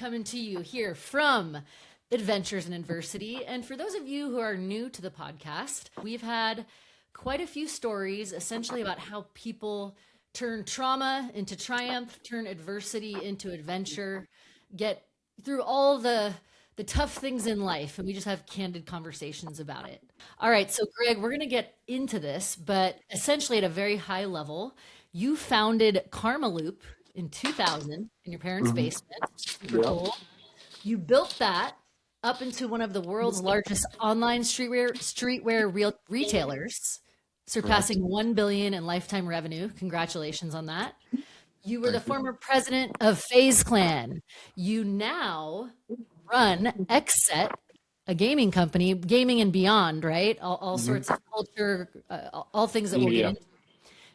coming to you here from Adventures in Adversity. And for those of you who are new to the podcast, we've had quite a few stories essentially about how people turn trauma into triumph, turn adversity into adventure, get through all the tough things in life, and we just have candid conversations about it. All right, so Greg, we're going to get into this, but essentially at a very high level, you founded KarmaLoop in 2000 in your parents' Mhm. basement. Super Yeah. cool. You built that up into one of the world's largest online streetwear retailers, Correct. surpassing 1 billion in lifetime revenue. Congratulations on that. You were the Thank you. former president of FaZe Clan. You now run XSET, a gaming company, gaming and beyond, right? All Mhm. sorts of culture, all things that we'll get Media. into,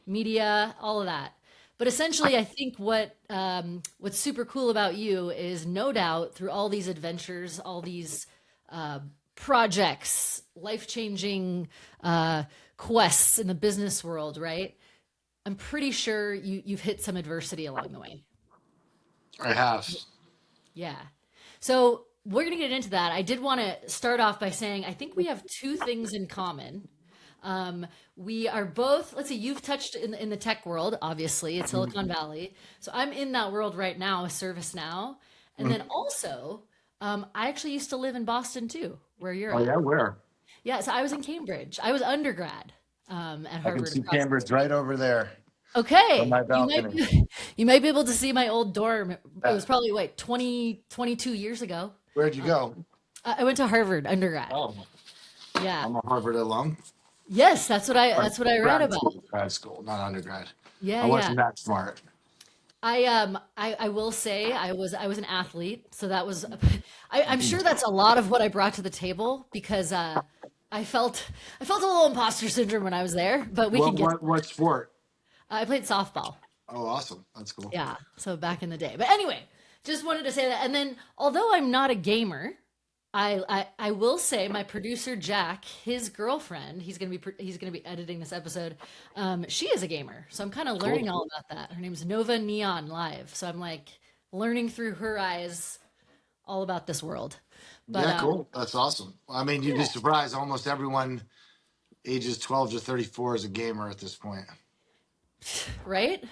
media, all of that. But essentially, I think what's super cool about you is no doubt through all these adventures, all these uh, projects, life changing quests in the business world, right? I'm pretty sure you've hit some adversity along the way. I have. Yeah. So we're going to get into that. I did want to start off by saying I think we have two things in common. We are both, let's see, you've touched in the tech world, obviously, it's Mhm. Silicon Valley. So I'm in that world right now with ServiceNow. And then Mhm. also, I actually used to live in Boston too, where you're Oh at. yeah, where? Yeah. So I was in Cambridge. I was undergrad at I can Harvard see across the Cambridge right over there from Okay, my balcony. you might be able to see my old dorm. It Yeah. was probably wait 22 years ago. Where'd you Um, go? I went to Harvard undergrad. Oh, Yeah. I'm a Harvard alum. Yes, that's what I But that's what I read grad about. school, not undergrad. Yeah, I yeah. wasn't that smart. I will say I was an athlete, so that was I'm sure that's a lot of what I brought to the table because I felt a little imposter syndrome when I was there, but we can What get what what sport? I played softball. Oh, awesome. That's cool. Yeah, so back in the day. But anyway, just wanted to say that. And then, although I'm not a gamer, I will say my producer Jack, his girlfriend, he's gonna be editing this episode. She is a gamer, so I'm kind of Cool. learning all about that. Her name's Nova Neon Live, so I'm like learning through her eyes all about this world. But Yeah, cool. That's awesome. I mean, you'd be yeah, surprised. Almost everyone ages 12 to 34 is a gamer at this point. right?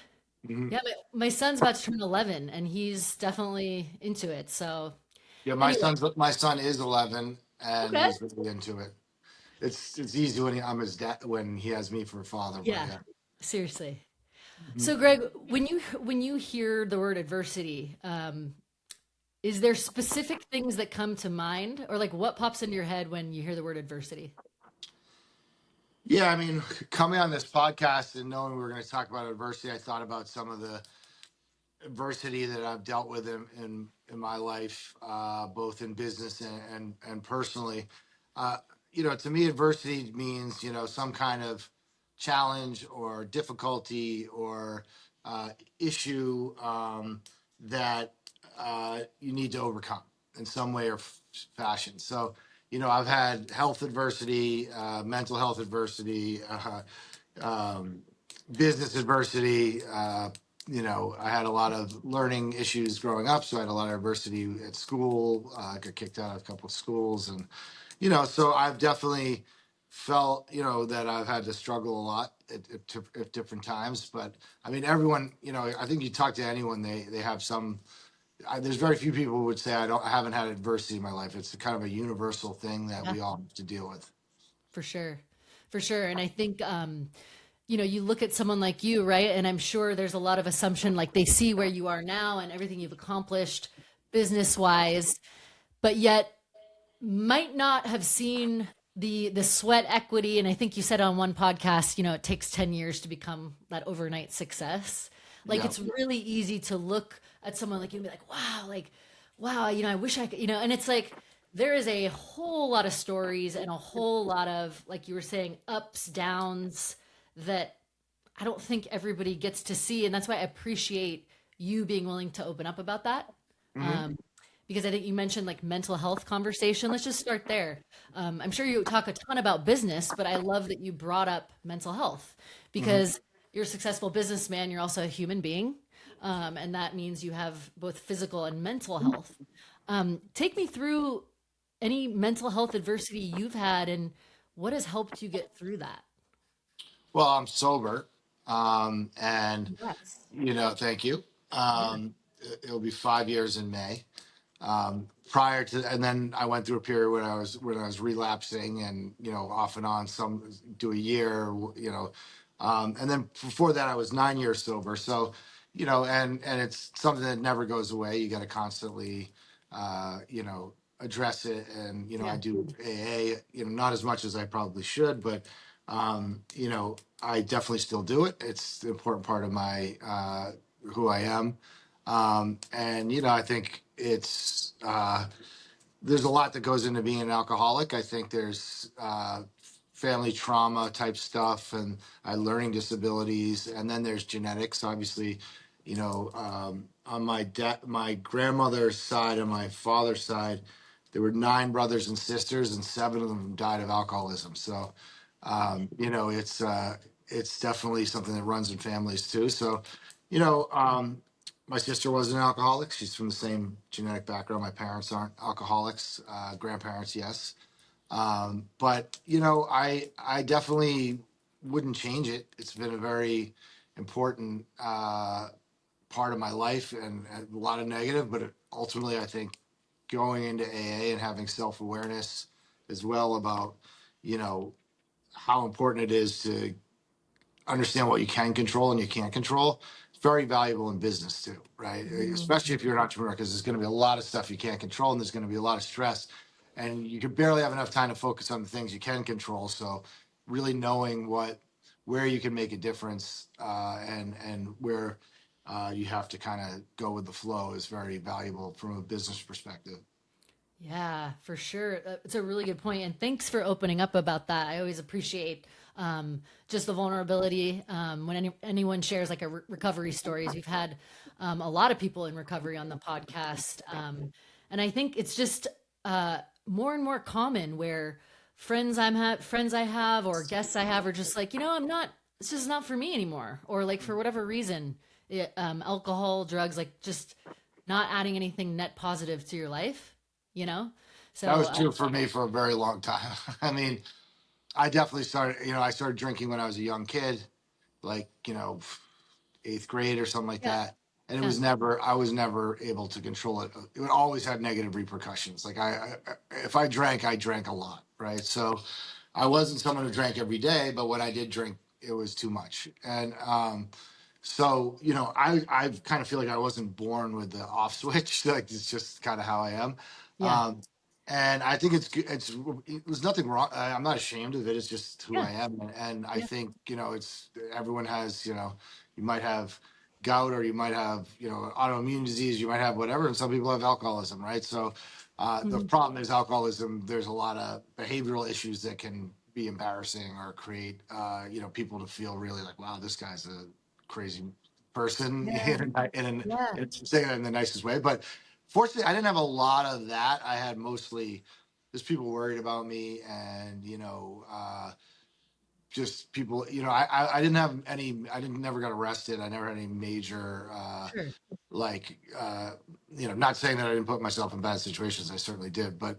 Mhm. Yeah, my son's about to turn 11, and he's definitely into it. So Yeah, anyway, my son is 11 and okay. he's really into it. It's easy when I'm his dad when he has me for a father, but Yeah, yeah. seriously. Mhm. So, Greg, when you hear the word adversity, is there specific things that come to mind, or like what pops into your head when you hear the word adversity? Yeah, I mean, coming on this podcast and knowing we were going to talk about adversity, I thought about some of the adversity that I've dealt with in my life, both in business and personally. Uh, to me, adversity means some kind of challenge or difficulty or issue that you need to overcome in some way or fashion. So, I've had health adversity, mental health adversity, um, business adversity. I had a lot of learning issues growing up, so I had a lot of adversity at school. Got kicked out of a couple of schools, and so I've definitely felt that I've had to struggle a lot at different times. But I mean, everyone, I think you talk to anyone, they have some. There's very few people who would say I haven't had adversity in my life. It's kind of a universal thing that Yeah, we all have to deal with. for sure, for sure. And I think you look at someone like you, right? And I'm sure there's a lot of assumption, like they see where you are now and everything you've accomplished business wise, but yet might not have seen the sweat equity. And I think you said on one podcast, it takes 10 years to become that overnight success. Like Yeah. it's really easy to look at someone like you and be like, wow, I wish I could, and it's like there is a whole lot of stories and a whole lot of, like you were saying, ups, downs that I don't think everybody gets to see. And that's why I appreciate you being willing to open up about that. Hmm. Um, because I think you mentioned like mental health conversation. Let's just start there. I'm sure you talk a ton about business, but I love that you brought up mental health Hmm. because you're a successful businessman. You're also a human being. and that means you have both physical and mental health. Take me through any mental health adversity you've had and what has helped you get through that. Well, I'm sober, and Congrats. thank you. Yeah. It'll be 5 years in May. Prior to, and then I went through a period when I was relapsing, and off and on, some do a year, and then before that I was 9 years sober. So, and it's something that never goes away. You got to constantly, address it, and I Yeah. do AA, not as much as I probably should, but I definitely still do it. It's an important part of my who I am. And I think there's a lot that goes into being an alcoholic. I think there's family trauma type stuff, and learning disabilities, and then there's genetics. Obviously, on my grandmother's side and my father's side, there were 9 brothers and sisters, and 7 of them died of alcoholism. So, it's definitely something that runs in families too. So, you know, um, my sister was an alcoholic. She's from the same genetic background. My parents aren't alcoholics. Grandparents, yes. But I definitely wouldn't change it. It's been a very important part of my life, and a lot of negative. But ultimately, I think going into AA and having self awareness as well about you know how important it is to understand what you can control and you can't control. It's very valuable in business too, right? Mm, Especially if you're an entrepreneur, because there's going to be a lot of stuff you can't control, and there's going to be a lot of stress, and you could barely have enough time to focus on the things you can control. So, really knowing where you can make a difference, and where you have to kind of go with the flow is very valuable from a business perspective. yeah, for sure. It's a really good point. And thanks for opening up about that. I always appreciate just the vulnerability when anyone shares like a recovery stories. We've had a lot of people in recovery on the podcast. And I think it's just more and more common where friends I have or guests I have are just like, I'm not, this is not for me anymore. Or like for whatever reason, alcohol, drugs, like just not adding anything net positive to your life, you know? That So, was true for me for a very long time. I mean, I definitely started. I started drinking when I was a young kid, like 8th grade or something like yeah, that. And yeah, I was never able to control it. It would always have negative repercussions. Like if I drank, I drank a lot, right? So I wasn't someone who drank every day, but when I did drink, it was too much. And so I kind of feel like I wasn't born with the off switch. Like it's just kind of how I am. yeah, Um, and I think there's nothing wrong. I'm not ashamed of it. It's just who yeah, I am. And I yeah. think it's everyone has you might have gout, or you might have autoimmune disease, you might have whatever, and some people have alcoholism, right? So the Mhm. problem is alcoholism. There's a lot of behavioral issues that can be embarrassing or create people to feel really like, wow, this guy's a crazy person Yeah, yeah. and saying that in the nicest way. But fortunately, I didn't have a lot of that. I had mostly just people worried about me, and just people. I didn't have any. I didn't never got arrested. I never had any major Sure. like not saying that I didn't put myself in bad situations. I certainly did, but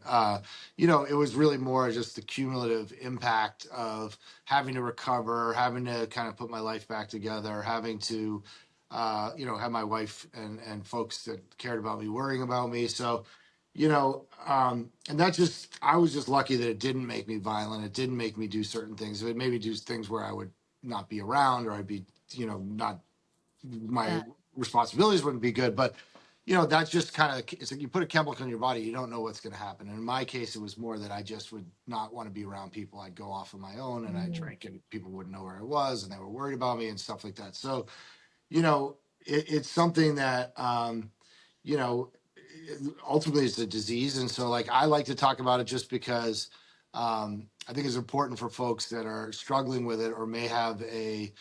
it was really more just the cumulative impact of having to recover, having to kind of put my life back together, having to have my wife and folks that cared about me worrying about me. So and that just I was just lucky that it didn't make me violent. It didn't make me do certain things. It made me do things where I would not be around, or I'd be not my Yeah. responsibilities wouldn't be good. But that's just kind of it's like you put a chemical in your body, you don't know what's going to happen. And in my case, it was more that I just would not want to be around people. I'd go off on my own, and I'd Mm, drink, and people wouldn't know where I was, and they were worried about me and stuff like that. So it's something that you know ultimately it's a disease. And so like I like to talk about it just because I think it's important for folks that are struggling with it, or may have a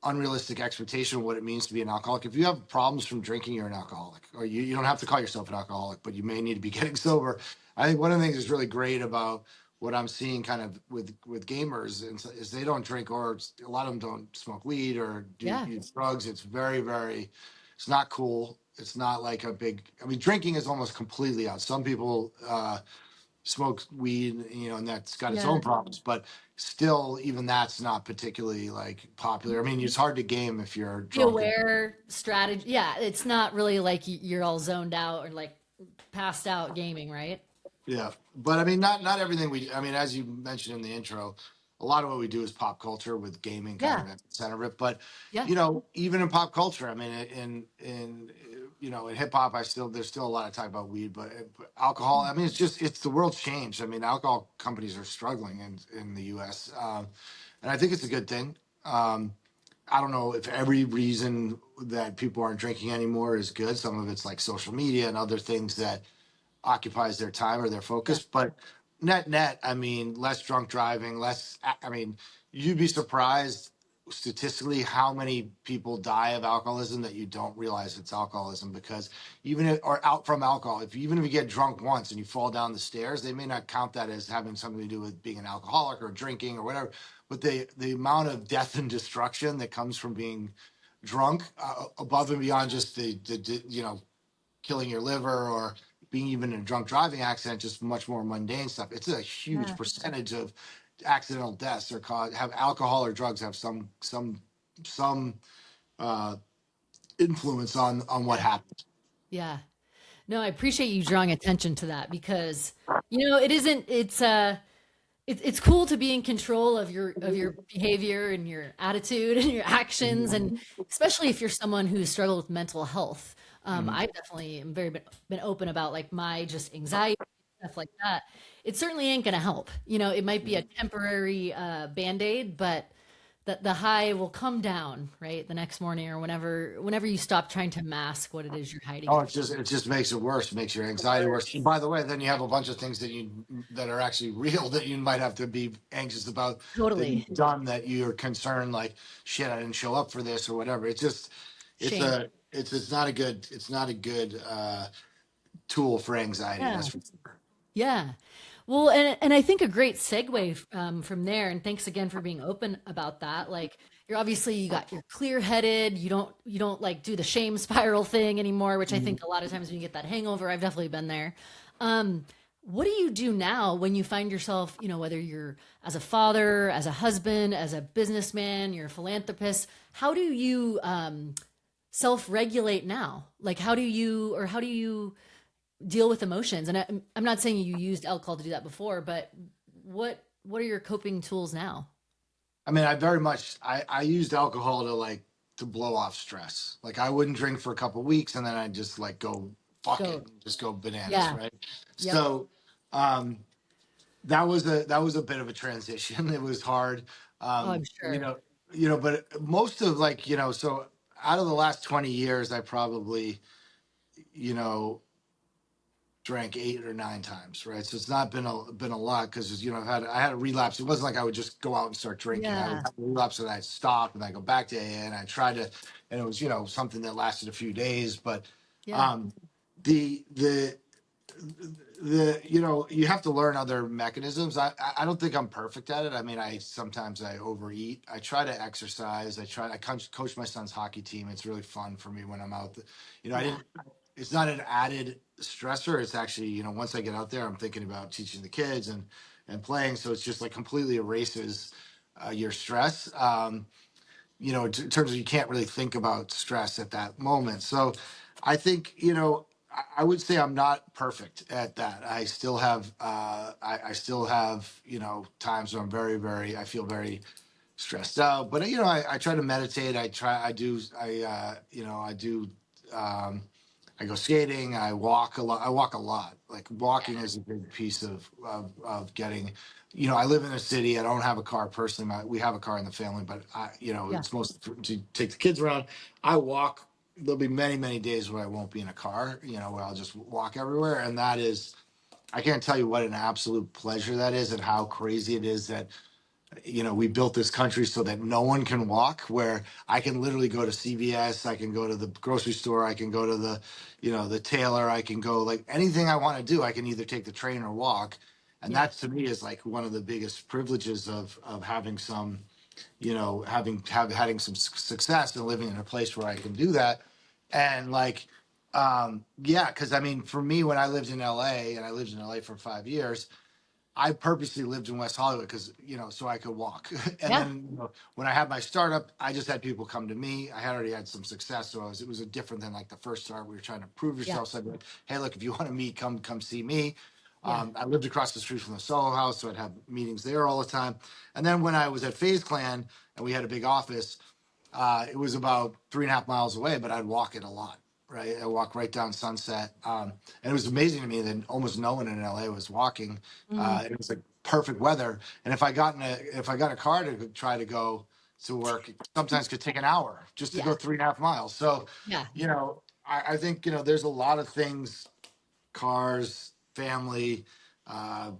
unrealistic expectation of what it means to be an alcoholic. If you have problems from drinking, you're an alcoholic, or you don't have to call yourself an alcoholic, but you may need to be getting sober. I think one of the things that's really great about what I'm seeing kind of with gamers is they don't drink, or a lot of them don't smoke weed or do yeah. use drugs. It's very, very It's not cool. It's not like a big. I mean, drinking is almost completely out. Some people smoke weed, and that's got its Yeah. own problems. But still, even that's not particularly like popular. I mean, it's hard to game if you're Be drunk. aware strategy. Yeah, it's not really like you're all zoned out or like passed out gaming, right? Yeah, but I mean, not everything we. I mean, as you mentioned in the intro, a lot of what we do is pop culture with gaming kind Yeah. of at the center of it. But Yeah. even in pop culture, I mean, in hip hop, there's still a lot of talk about weed, but alcohol. I mean, it's the world's changed. I mean, alcohol companies are struggling in the U.S., and I think it's a good thing. I don't know if every reason that people aren't drinking anymore is good. Some of it's like social media and other things that occupies their time or their Yeah. focus. But net, I mean, less drunk driving, less. I mean, you'd be surprised statistically how many people die of alcoholism that you don't realize it's alcoholism, because or out from alcohol, even if you get drunk once and you fall down the stairs, they may not count that as having something to do with being an alcoholic or drinking or whatever. But the amount of death and destruction that comes from being drunk, above and beyond just the killing your liver or being even in a drunk driving accident, just much more mundane stuff. It's a huge Yeah. percentage of accidental deaths are caused have alcohol or drugs have some uh, influence on what Yeah. happens. Yeah. No, I appreciate you drawing attention to that because it isn't it's cool to be in control of your behavior and your attitude and your actions, and especially if you're someone who's struggled with mental health. Mhm. I definitely am very been open about like my just anxiety stuff like that. It certainly ain't gonna help. It might be a temporary band-aid, but the high will come down right the next morning or whenever you stop trying to mask what it is you're hiding Oh, in. it just makes it worse. It makes your anxiety worse. And by the way, then you have a bunch of things that are actually real that you might have to be anxious about that Totally. you've done, that you're concerned like, shit, I didn't show up for this or whatever. Shame. It's not a good tool for anxiety. Yeah. That's for sure. Yeah. Well, and I think a great segue from there, and thanks again for being open about that. Like you're clear headed. You don't like do the shame spiral thing anymore, which I Mhm. think a lot of times when you get that hangover, I've definitely been there. What do you do now when you find yourself, whether you're as a father, as a husband, as a businessman, you're a philanthropist? How do you self-regulate now? Like how do you deal with emotions? And I'm not saying you used alcohol to do that before, but what are your coping tools now? I mean, I used alcohol to blow off stress. Like I wouldn't drink for a couple of weeks and then I'd just like go fuck it, Go. just go bananas, Yeah. right? Yep. So um that was a bit of a transition. It was hard. Oh, I'm Um, you sure. know, but most of so out of the last 20 years, I probably, you know, drank 8 or 9 times, right? So it's not been a lot because I had a relapse. It wasn't like I would just go out and start drinking. I would Yeah. have a relapse and I'd stop and I go back to AA and I tried to, and it was something that lasted a few days. But Yeah. um, the the you have to learn other mechanisms. I don't think I'm perfect at it. I mean, I overeat. I try to exercise. I coach my son's hockey team. It's really fun for me when I'm out. I Yeah. didn't. It's not an added stressor. It's actually, once I get out there, I'm thinking about teaching the kids and playing. So it's just like completely erases your stress. In terms of, you can't really think about stress at that moment. So I think, I would say I'm not perfect at that. I still have times where I'm very, very, I feel very stressed out. But I try to meditate. Um, I go skating. I walk a lot. I walk a lot. Like walking is a big piece of getting. I live in a city. I don't have a car personally. We have a car in the family, but Yeah. it's mostly to take the kids around. I walk. There'll be many, many days where I won't be in a car. Where I'll just walk everywhere, and that is. I can't tell you what an absolute pleasure that is, and how crazy it is that we built this country so that no one can walk, where I can literally go to CVS, I can go to the grocery store, I can go to the tailor, I can go like anything I want to do. I can either take the train or walk. And Yeah. that to me is like one of the biggest privileges of having having some success and living in a place where I can do that. And like, yeah, because I mean, for me, when I lived in LA and I lived in LA for 5 years, I purposely lived in West Hollywood because, so I could walk. And Yeah. then when I had my startup, I just had people come to me. I had already had some success, so it was a different than like the first start. We were trying to prove Yeah. yourself. So I'd be like, hey, look, if you want to meet, come see me. Yeah. I lived across the street from the Soho House, so I'd have meetings there all the time. And then when I was at Phase Clan and we had a big office, it was about 3.5 miles away, but I'd walk it a lot. Right, I walk right down Sunset, and it was amazing to me that almost no one in LA was walking. Mm, It was like perfect weather, and if I got a car to try to go to work, it sometimes could take an hour just to yeah. go 3.5 miles. So, Yeah. I think there's a lot of things: cars, family, uh,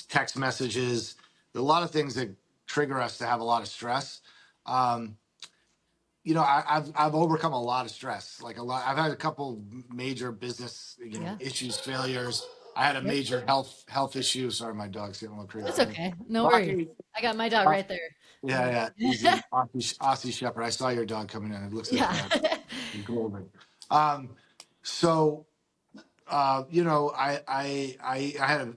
text messages. There are a lot of things that trigger us to have a lot of stress. Um, I've overcome a lot of stress, like a lot. I've had a couple major business, Yeah. issues, failures. I had a Yep. major health issue. Sorry, my dog's getting a little crazy. That's okay. No worries. Rocky, I got my dog uh, right there. yeah, yeah, he's an Aussie Shepherd. I saw your dog coming in. It looks like Yeah. golden. Um, so I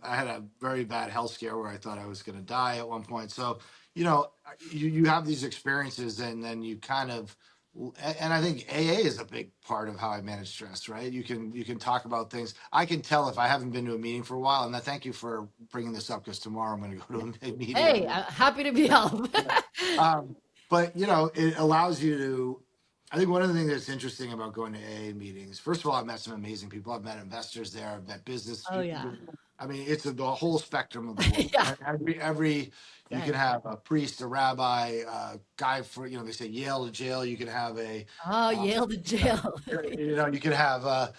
had a very bad health scare where I thought I was going to die at one point. So, you have these experiences, and then you kind of, and I think AA is a big part of how I manage stress. Right? You can talk about things. I can tell if I haven't been to a meeting for a while, and I thank you for bringing this up because tomorrow I'm going to go to a Hey, meeting. I'm happy to be help. Um, but it allows you to. I think one of the things that's interesting about going to AA meetings, first of all, I've met some amazing people. I've met investors there. I've met business. Oh yeah. I mean, it's the whole spectrum of the world. Yeah. Every Go you can ahead. have a priest, a rabbi, a guy for they say Yale to jail. You can have a Oh, uh, Yale to jail. you can have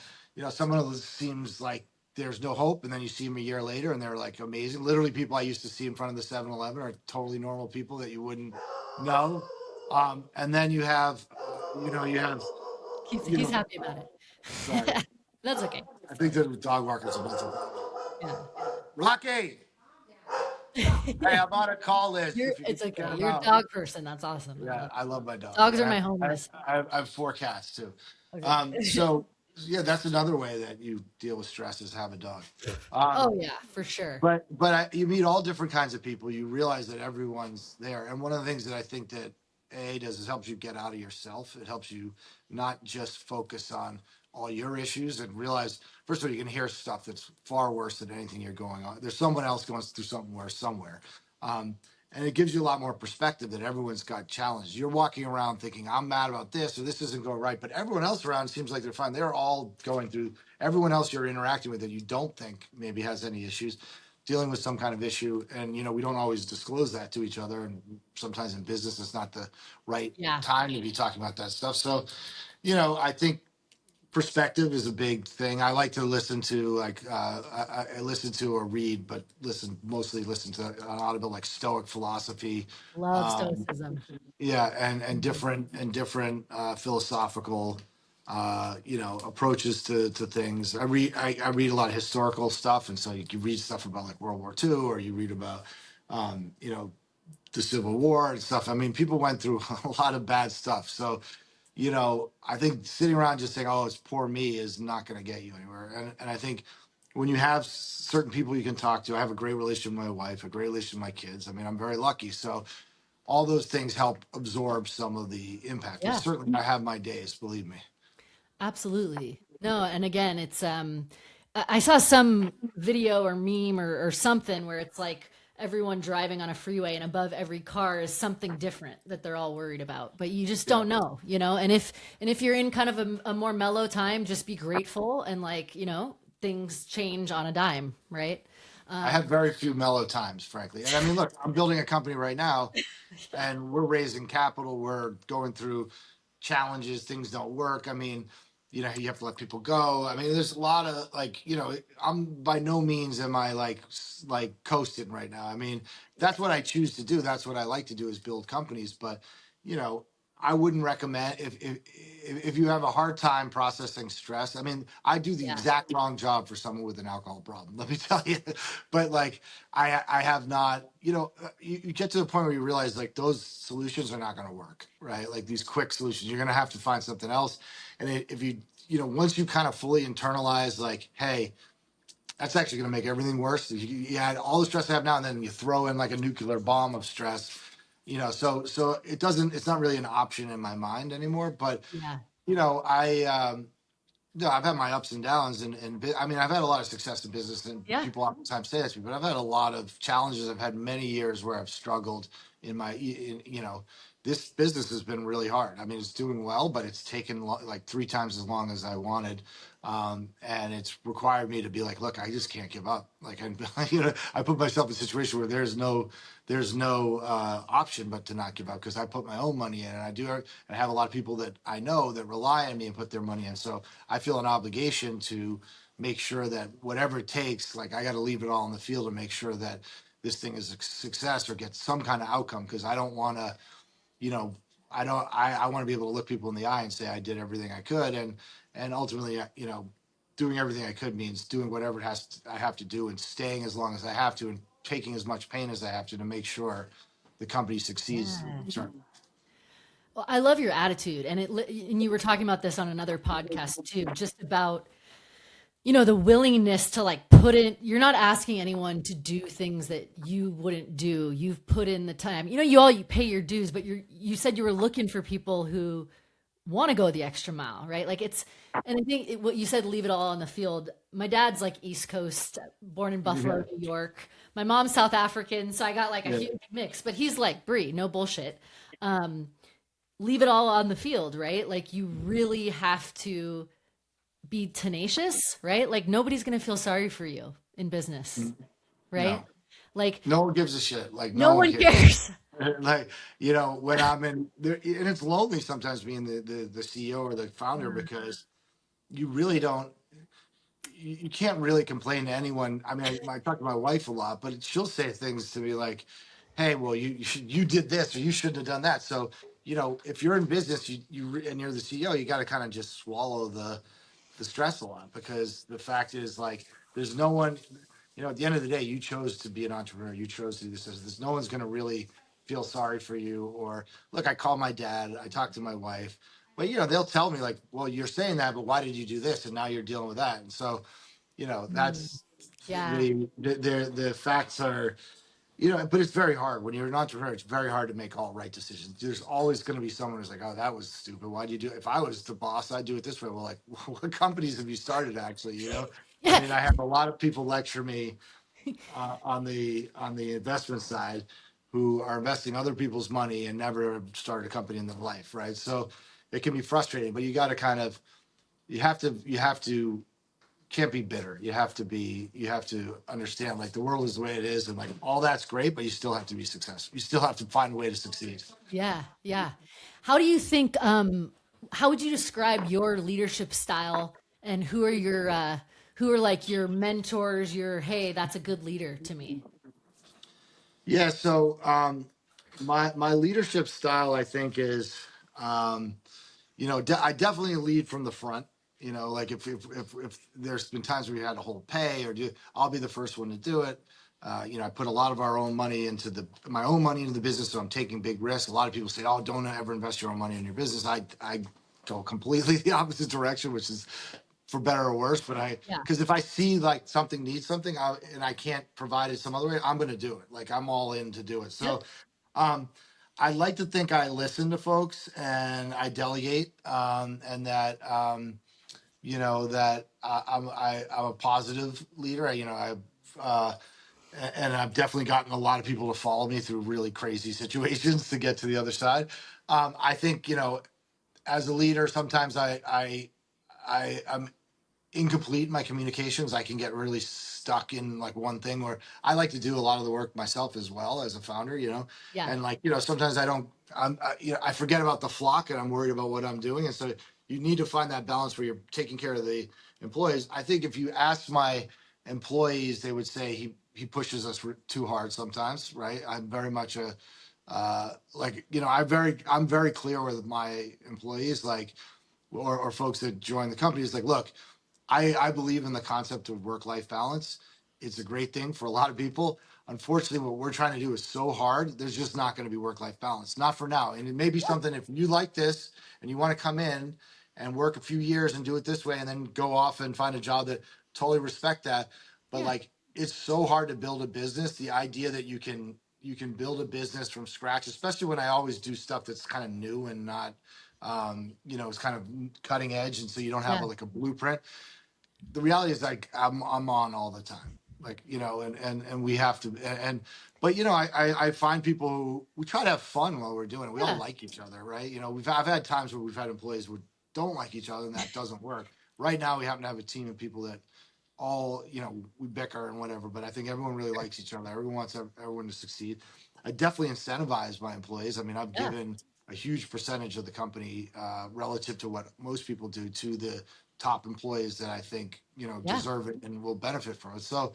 someone who seems like there's no hope, and then you see them a year later and they're like amazing. Literally, people I used to see in front of the 7-Eleven are totally normal people that you wouldn't know. And then you have you He's know happy about sorry, it. That's okay. I think the dog walker's about to Yeah. Rocky. Hey, I'm on a call list. If you could It's okay. get him You're a out. dog person. That's awesome. I Yeah, love I love my dogs. dogs are my homies. I have 4 cats too. Okay. So yeah, that's another way that you deal with stress is have a dog. Oh Um, yeah, for sure. you meet all different kinds of people. You realize that everyone's there, and one of the things that I think that AA does is helps you get out of yourself. It helps you not just focus on all your issues and realize first of all you can hear stuff that's far worse than anything you're going on. There's someone else going through something worse somewhere. Um, and it gives you a lot more perspective that everyone's got challenges. You're walking around thinking, I'm mad about this or this isn't going right, but everyone else around seems like they're fine. They're all going through, everyone else you're interacting with that you don't think maybe has any issues, dealing with some kind of issue. And, we don't always disclose that to each other. And sometimes in business, it's not the right Yeah. time to be talking about that stuff. So, I think perspective is a big thing. I like to listen to I listen to or read, but mostly listen to an audible like Stoic philosophy. Love Um, stoicism. yeah, and different philosophical approaches to things. I read a lot of historical stuff, and so you can read stuff about like World War II, or you read about um, you know the Civil War and stuff. I mean, people went through a lot of bad stuff, so I think sitting around just saying, "Oh, it's poor me," is not going to get you anywhere. And I think when you have certain people you can talk to, I have a great relationship with my wife, a great relationship with my kids. I mean, I'm very lucky. So all those things help absorb some of the impact. But Yeah. certainly, I have my days, believe me. Absolutely. No, and again, it's I saw some video or meme or something where it's like everyone driving on a freeway and above every car is something different that they're all worried about, but you just Yeah. don't know, and if you're in kind of a more mellow time, just be grateful and like, things change on a dime, right? I have Um, very few mellow times, frankly. And I mean, look, I'm building a company right now and we're raising capital. We're going through challenges. Things don't work. I mean, you have to let people go. I mean, there's a lot of like, I'm by no means am I like coasting right now. I mean, that's what I choose to do. That's what I like to do is build companies. But, you know, I wouldn't recommend if you have a hard time processing stress. I mean, I do the Yeah. exact wrong job for someone with an alcohol problem. Let me tell you. But like, I have not. You know, you get to the point where you realize like those solutions are not going to work, right? Like these quick solutions, you're going to have to find something else. And if you once you kind of fully internalize, like, hey, that's actually going to make everything worse. You add all the stress I have now, and then you throw in like a nuclear bomb of stress. So it's not really an option in my mind anymore. But Yeah. I no, I've had my ups and downs, I mean, I've had a lot of success in business, and Yeah. people oftentimes say this to me, but I've had a lot of challenges. I've had many years where I've struggled this business has been really hard. I mean, it's doing well, but it's taken like three times as long as I wanted. And it's required me to be like, look, I just can't give up. Like, I put myself in a situation where there's no option but to not give up because I put my own money in, and I have a lot of people that I know that rely on me and put their money in. So I feel an obligation to make sure that whatever it takes, like I got to leave it all in the field to make sure that this thing is a success or gets some kind of outcome. Because I don't want to, you know, I want to be able to look people in the eye and say I did everything I could, and ultimately, doing everything I could means doing whatever I have to do and staying as long as I have to and taking as much pain as I have to make sure the company succeeds. Yeah. Sure. Well, I love your attitude, and you were talking about this on another podcast too, just about the willingness to like put in. You're not asking anyone to do things that you wouldn't do. You've put in the time. You pay your dues, but you said you were looking for people who want to go the extra mile, right? Like and I think what you said, leave it all on the field. My dad's like East Coast, born in Buffalo, New York. My mom's South African, so I got like a Yeah. huge mix. But he's like, Brie, no bullshit. Um, Leave it all on the field, right? Like you really have to be tenacious, right? Like nobody's going to feel sorry for you in business, right? No, Like no one gives a shit. Like no no one one cares. cares. Like when I'm in there, and it's lonely sometimes being the CEO or the founder Yeah. because you really don't you can't really complain to anyone. I mean, I talk to my wife a lot, but she'll say things to me like, "Hey, well, you did this or you shouldn't have done that." So, if you're in business, and you're the CEO, you got to kind of just swallow the stress a lot because the fact is like there's no one. At the end of the day, you chose to be an entrepreneur. You chose to do this. There's no one's going to really feel sorry for you. Or look, I call my dad. I talk to my wife. But they'll tell me like, well, you're saying that, but why did you do this? And now you're dealing with that. And so Mm, that's yeah. the facts are, but it's very hard when you're an entrepreneur. It's very hard to make all right decisions. There's always going to be someone who's like, oh, that was stupid. Why do you do it? If I was the boss, I'd do it this way. Well, like, what companies have you started actually? I Yeah. mean, I have a lot of people lecture me on the investment side who are investing other people's money and never started a company in their life, right? So it can be frustrating, but you got to kind of you have to can't be bitter. You have to understand like the world is the way it is and like all that's great, but you still have to be successful. You still have to find a way to succeed. Yeah. Yeah. How do you think how would you describe your leadership style and who are like your mentors, hey, that's a good leader to me? Yeah, so my leadership style I think is um I definitely lead from the front. Like if there's been times where we had to hold pay I'll be the first one to do it. I put a lot of our own money my own money into the business, so I'm taking big risks. A lot of people say, "Oh, don't ever invest your own money in your business." I go completely the opposite direction, which is for better or worse. But Yeah. because if I see like something needs something and I can't provide it some other way, I'm going to do it. Like I'm all in to do it. Yep. So um, I like to think I listen to folks and I delegate, and that I'm a positive leader. Uh, and I've definitely gotten a lot of people to follow me through really crazy situations to get to the other side. I think as a leader, sometimes I'm incomplete in my communications. I can get really stuck in like one thing where I like to do a lot of the work myself as well as a founder, Yeah. and like, sometimes I forget about the flock and I'm worried about what I'm doing. And so you need to find that balance where you're taking care of the employees. I think if you ask my employees, they would say he pushes us too hard sometimes. Right. I'm very much like, I'm very clear with my employees, like, or folks that join the company, is like, look, I believe in the concept of work life balance. It's a great thing for a lot of people. Unfortunately, what we're trying to do is so hard. There's just not going to be work life balance, not for now. And it may be something, if you like this and you want to come in and work a few years and do it this way, and then go off and find a job that totally respect that. But Yeah. like, it's so hard to build a business. The idea that you can build a business from scratch, especially when I always do stuff that's kind of new and not, it's kind of cutting edge, and so you don't have Yeah. like a blueprint. The reality is, like, I'm on all the time, like, and we have to, but I find people who, we try to have fun while we're doing it. We all Yeah. like each other, right? I've had times where we've had employees who don't like each other, and that doesn't work. Right now we happen to have a team of people that all, we bicker and whatever, but I think everyone really likes each other. Everyone wants everyone to succeed. I definitely incentivize my employees. I mean, I've Yeah. given a huge percentage of the company, relative to what most people do, to the top employees that I think, Yeah. deserve it and will benefit from it. So,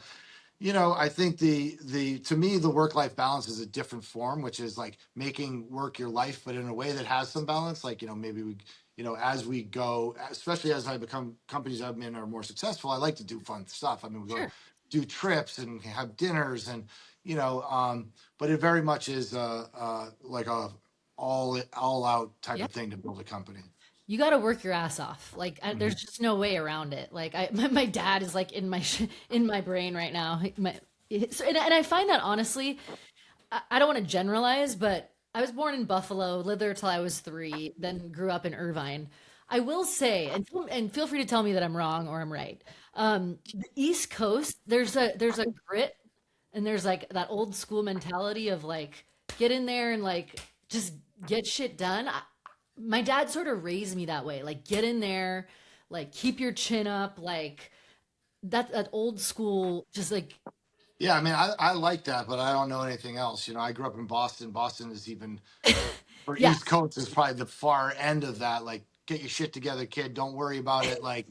I think the to me, the work life balance is a different form, which is like making work your life, but in a way that has some balance. Like, maybe we, as we go, especially as I become, companies I'm in are more successful, I like to do fun stuff. I mean, we go Sure. do trips and have dinners, and but it very much is like a all out type Yeah. of thing to build a company. You got to work your ass off. Like there's Mhm. just no way around it. Like my dad is like in my in my brain right now. And I find that honestly, I don't want to generalize, but I was born in Buffalo, lived there till I was 3, then grew up in Irvine. I will say, and feel free to tell me that I'm wrong or I'm right. The East Coast, there's a grit, and there's like that old school mentality of like get in there and like just get shit done. My dad sort of raised me that way, like get in there, like keep your chin up, like that old school, just like Yeah, I mean, I like that, but I don't know anything else. I grew up in Boston. Boston is even, or yeah, East Coast is probably the far end of that. Like, get your shit together, kid. Don't worry about it. Like,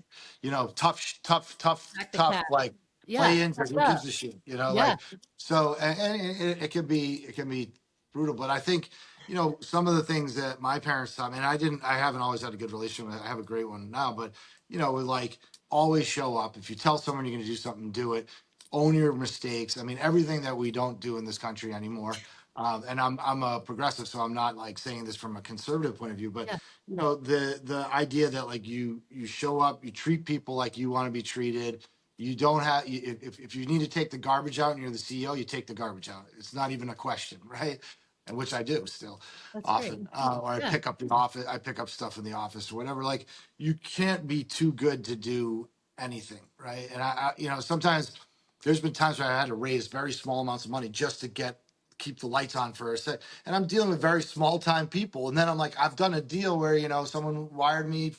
tough, back the tough. cat. Like, Yeah, play into it. what's Who up? gives a shit? Yeah, Like, so, and it can be brutal. But I think, some of the things that my parents taught me, and I haven't always had a good relationship with it. I have a great one now, but with, like, always show up. If you tell someone you're going to do something, do it. Own your mistakes. I mean, everything that we don't do in this country anymore. And I'm a progressive, so I'm not like saying this from a conservative point of view, but yeah, the idea that, like, you show up, you treat people like you want to be treated. You don't have, if you need to take the garbage out and you're the CEO, you take the garbage out. It's not even a question, right? And which I do still that's great. often, or Yeah, I pick up stuff in the office or whatever. Like, you can't be too good to do anything, right? And sometimes there's been times where I had to raise very small amounts of money just to keep the lights on for a sec. And I'm dealing with very small time people. And then I'm like, I've done a deal where, someone wired me,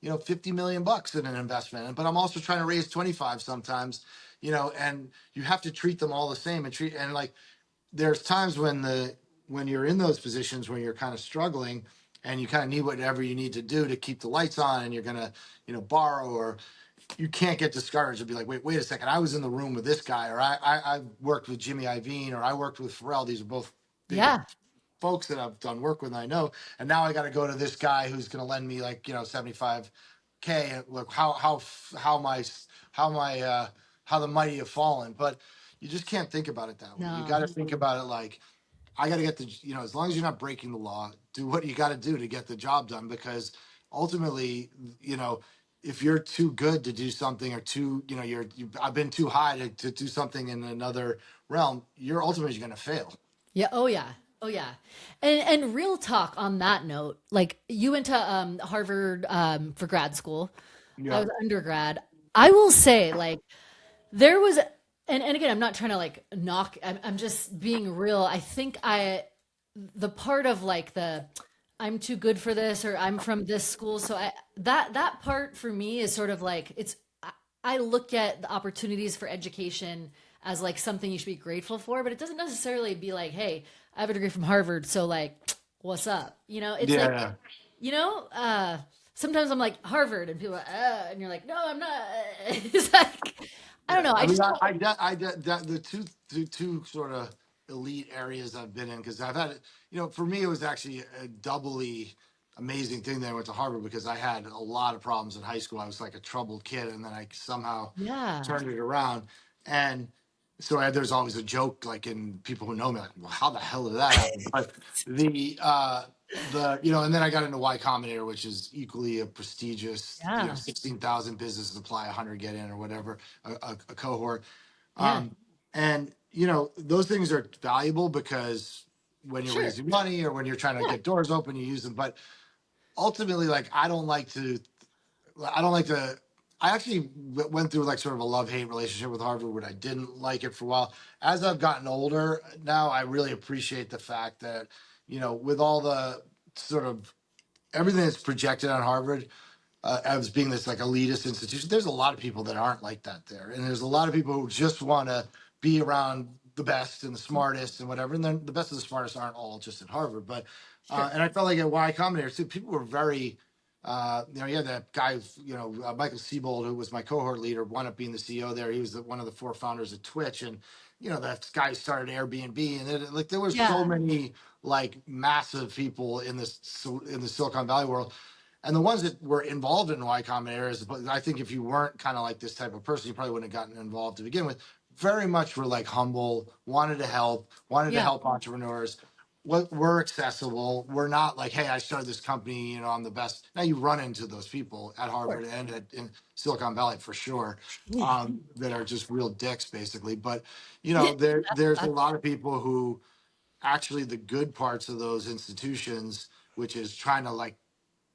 50 million bucks in an investment. But I'm also trying to raise 25 sometimes, and you have to treat them all the same, and like, there's times when you're in those positions where you're kind of struggling, and you kind of need whatever you need to do to keep the lights on, and you're gonna, borrow, or you can't get discouraged and be like, wait a second, I was in the room with this guy, or I worked with Jimmy Iovine, or I worked with Pharrell. These are both big yeah, folks that I've done work with and I know. And now I got to go to this guy who's going to lend me, like, 75K. And look, how the mighty have fallen. But you just can't think about it that way. You got no, to think about it like, I got to get as long as you're not breaking the law, do what you got to do to get the job done. Because ultimately, if you're too good to do something, or too, I've been too high to do something in another realm, you're ultimately going to fail. yeah, oh yeah, oh yeah. And real talk on that note, like you went to Harvard for grad school. I Yeah. was undergrad. I will say, like, there was, and again, I'm not trying to like knock. I'm just being real. I think the part of like the I'm too good for this, or I'm from this school, so that part for me is sort of like I look at the opportunities for education as like something you should be grateful for, but it doesn't necessarily be like, hey, I have a degree from Harvard, so like, what's up? It's like, Yeah. you know, uh, sometimes I'm like Harvard, and people are, and you're like, no, I'm not. It's like, I don't Yeah, know. I I mean, just don't. the two sort of elite areas I've been in, because I've had, for me, it was actually a doubly amazing thing that I went to Harvard, because I had a lot of problems in high school. I was like a troubled kid, and then I somehow Yeah. turned it around. And so there's always a joke, like, in people who know me, like, well, how the hell did that happen? But and then I got into Y Combinator, which is equally a prestigious, Yeah. 16,000 businesses apply, 100 get in, or whatever, a cohort. Yeah. And those things are valuable, because when you're Sure. raising money or when you're trying to Yeah. get doors open, you use them. But ultimately, like, I don't like to. I actually went through like sort of a love-hate relationship with Harvard, where I didn't like it for a while. As I've gotten older now, I really appreciate the fact that, with all the sort of everything that's projected on Harvard, as being this like elitist institution, there's a lot of people that aren't like that there, and there's a lot of people who just want to be around the best and the smartest and whatever. And then the best of the smartest aren't all just at Harvard, but Sure. and I felt like at Y Combinator too, people were very. You had that guy, Michael Siebold, who was my cohort leader, wound up being the CEO there. He was one of the four founders of Twitch, and that guy started Airbnb, and like there was Yeah. so many like massive people in the Silicon Valley world, and the ones that were involved in Y Combinator areas. But I think if you weren't kind of like this type of person, you probably wouldn't have gotten involved to begin with. Very much were like humble, wanted to Yeah. help entrepreneurs. What we're accessible. We're not like, hey, I started this company, I'm the best. Now you run into those people at Of course. Harvard and in Silicon Valley for sure, Yeah. that are just real dicks, basically. But Yeah. there's a That's, lot of people who actually the good parts of those institutions, which is trying to like,